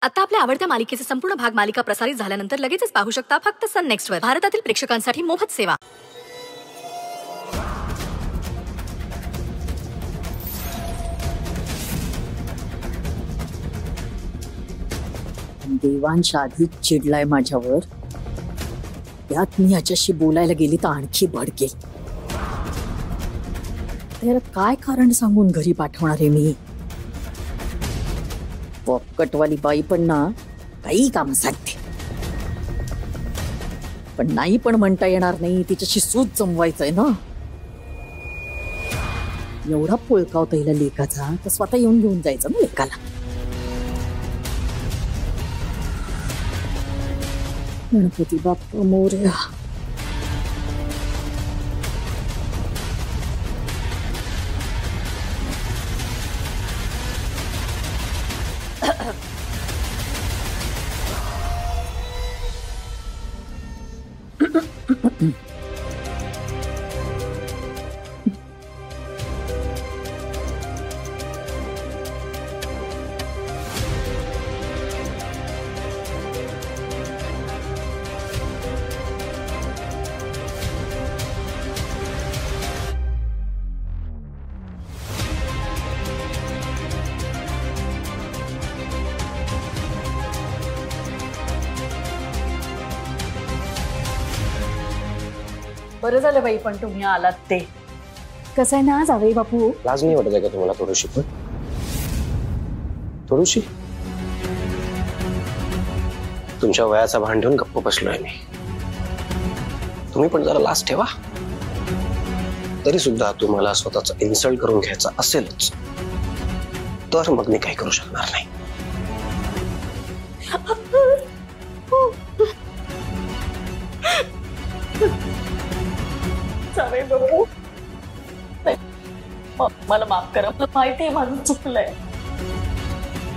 आता आपल्या आवडत्या मालिकेचे संपूर्ण भाग मालिका प्रसारित झाल्यानंतर लगेचच पाहू शकता फक्त सन नेक्स्ट वर. भारतातील प्रेक्षकांसाठी मोफत सेवा. देवांश आधीच चिडलाय माझ्यावर, त्यात मी याच्याशी बोलायला गेली तर आणखी भडकेल. त्याला काय कारण सांगून घरी पाठवणार आहे मी? पॉपकटवाली बाई पण ना काही काम सांगते, पण नाही पण म्हणता येणार नाही. तिच्याशी सूत जमवायचंय ना. एवढा पोळकावता येईल लेखाचा तर स्वतः येऊन घेऊन जायचं ना लेखाला. गणपती बाप्पा मोरया. बरं झालं बाई पण तुम्ही आलात ते. कसं आहे ना जावई बापू, लाज नाही वाटत आहे का तुम्हाला थोडीशी? पण थोडीशी तुमच्या वयाचा भान ठेवून गप्प बसलोय मी. तुम्ही पण जरा लाज ठेवा. तरी सुद्धा तुम्हाला स्वतःचा इन्सल्ट करून घ्यायचा असेलच तर मग मी काही करू शकणार नाही. जावई बापू मला माफ करा. मला माहिती आहे माझं चुकलंय.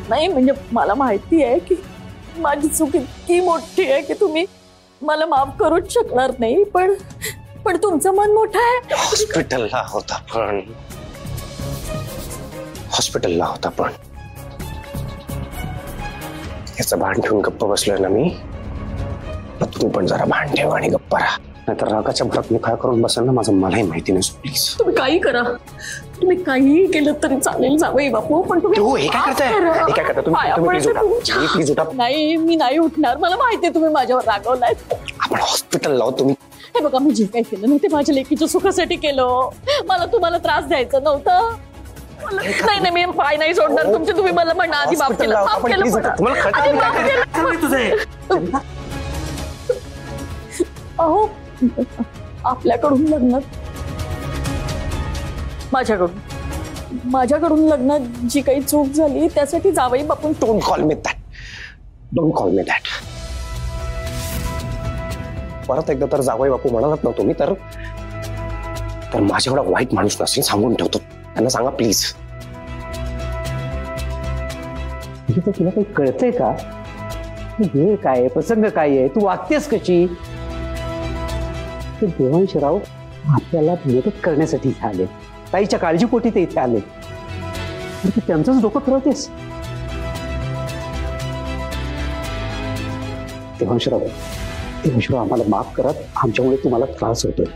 नाही म्हणजे मला माहिती आहे की माझी चूक इतकी मोठी आहे की तुम्ही मला माफ करूच शकणार नाही. पण तुमचं मन मोठं आहे. हॉस्पिटलला होता पण याचं भान ठेवून गप्प बसलोय ना मी. तुम्ही पण जरा भान ठेवा आणि गप्प राहा, नाहीतर रागाच्या भरात मी काय करून बसेल ना माझं मलाही माहिती नाही. प्लीज तुम्ही काही करा, तुम्ही काहीही केलं तरी चालेल जावई बापू, पण तुम्ही काय करताय? प्लीज उठा. नाही मी नाही उठणार. मला माहिती आहे तुम्ही माझ्यावर रागवलाय. आपण हॉस्पिटल लावू. तुम्ही हे बघा मी जे काही केलं ना ते माझ्या लेकीच्या सुखासाठी केलं. मला तुम्हाला त्रास द्यायचा नव्हता. नाही मी पाय नाही सोडणार तुमचे. तुम्ही मला म्हणा आधी माफ केलं. अहो आपल्याकडून लग्नात माझ्याकडून लग्नात जी काही चूक झाली त्यासाठी जावई बापून. Don't call me that. परत एकदा तर जावई बापू म्हणालात ना तुम्ही तर माझ्या एवढा वाईट माणूस नसेल सांगून ठेवतो. त्यांना सांगा प्लीज. तुला काही कळतंय का? हे काय प्रसंग काय आहे? तू वागतेस कशी? देवांशराव आपल्याला मदत करण्यासाठी इथे आले. ताईच्या काळजीपोटी ते इथे आले. त्यांचंच डोकं फिरवतेस. देवांशराव आम्हाला माफ करा. आमच्यामुळे तुम्हाला त्रास होतोय.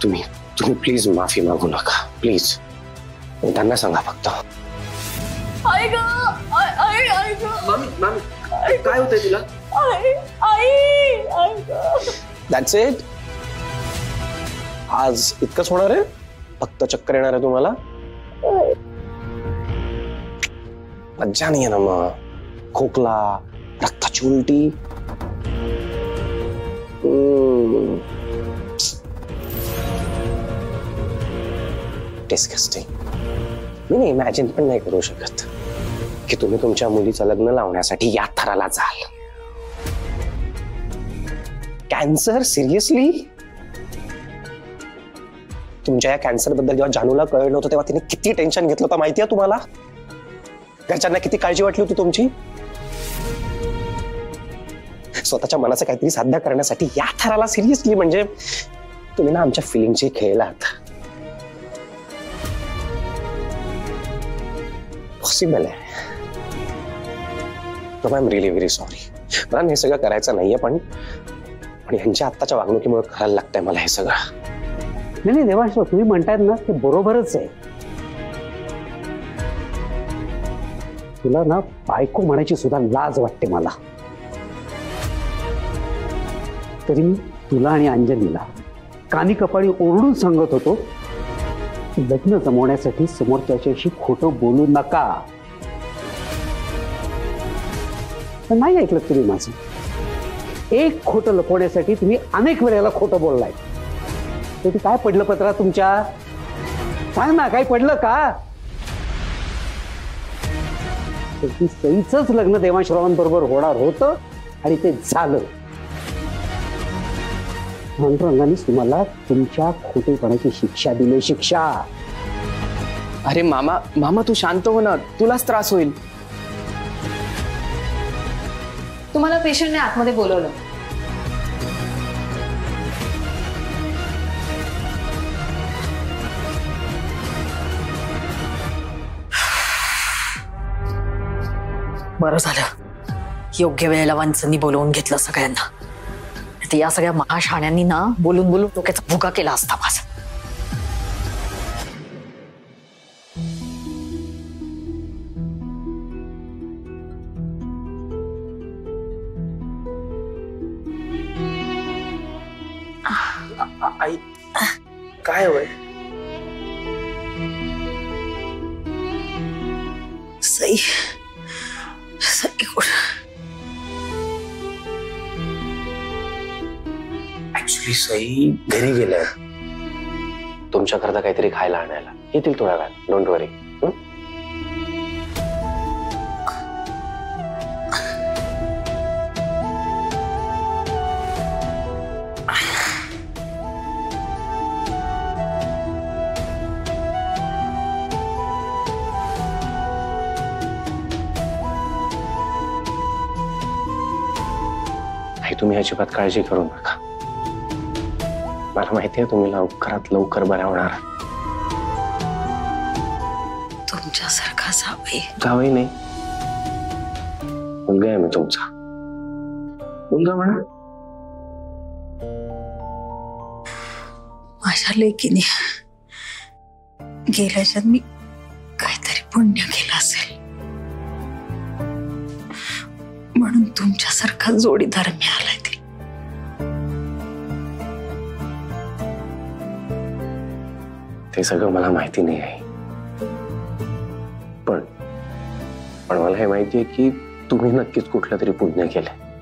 तुम्ही प्लीज माफी मागू नका प्लीज. त्यांना सांगा फक्त. काय होतंय तुला? That's it. आज इतकंच होणार आहे? फक्त चक्कर येणार आहे तुम्हाला? मज्जा नाही आहे ना मग? खोकला, रक्ताची उलटी. डिस्गस्टिंग. मी इमॅजिन पण नाही करू शकत की तुम्ही तुमच्या मुलीचं लग्न लावण्यासाठी या थराला जाल. कॅन्सर? सिरियसली? तुमच्या या कॅन्सर बद्दल जेव्हा जानूला कळलं होतं तेव्हा तिने किती टेन्शन घेतलं होतं माहितीये तुम्हाला? घरच्यांना किती काळजी वाटली होती तुमची? स्वतःच्या मनाचं काहीतरी साध्य करण्यासाठी या थराला सिरियसली? म्हणजे तुम्ही ना आमच्या फिलिंगची खेळलात. पॉसिबल है। I am really very sorry. मला हे सगळं करायचं नाहीये, पण यांच्या आत्ताच्या वागणुकीमुळे करायला लागतंय मला हे सगळं. नाही देवांशराव, तुम्ही म्हणतायत ना ते बरोबरच आहे. तुला ना बायको म्हणायची सुद्धा लाज वाटते मला. तरी मी तुला आणि अंजलीला कानी कपाळी ओरडून सांगत होतो की लग्न जमवण्यासाठी समोरच्याशी खोटं बोलू नका. पण नाही ऐकलं तुम्ही माझं. एक खोटं लपवण्यासाठी तुम्ही अनेक वेळेला खोटं बोललाय. ते काय पडलं पत्रात तुमच्या? सांग ना, काय पडलं का? ती सईचंच लग्न देवांशरावांबरोबर होणार होतं आणि ते झालं. पांडुरंगाने तुम्हाला तुमच्या खोटेपणाची शिक्षा दिली. शिक्षा. अरे मामा तू शांत हो ना, तुलाच त्रास होईल. तुम्हाला पेशंटने आतमध्ये बोलवलं. बरं झालं योग्य वेळेला वंचनी बोलवून घेतलं सगळ्यांना. ते या सगळ्या महाशाण्यांनी ना बोलून बोलून डोक्याचा भुगा केला असता माझा. आई काय होय? सई ऍक्च्युली सई घरी गेल्या तुमच्याकरता काहीतरी खायला आणायला. येतील थोड्या वेळात. डोंट वरी. तुम्ही अजिबात काळजी करू नका. मला माहिती आहे तुम्ही लवकरात लवकर बऱ्या होणार. तुमच्यासारखा जावई नाही, मुलगा आहे मी तुमचा. मुलगा म्हणा. माझ्या लेकीने गेल्या जन्मी काहीतरी पुण्य केलं असेल म्हणून तुमच्यासारखा जोडीदार मिळालाय. तरी ते सगळं मला माहिती नाही आहे, पण मला हे माहिती आहे की तुम्ही नक्कीच कुठलं तरी पुण्य केलंय.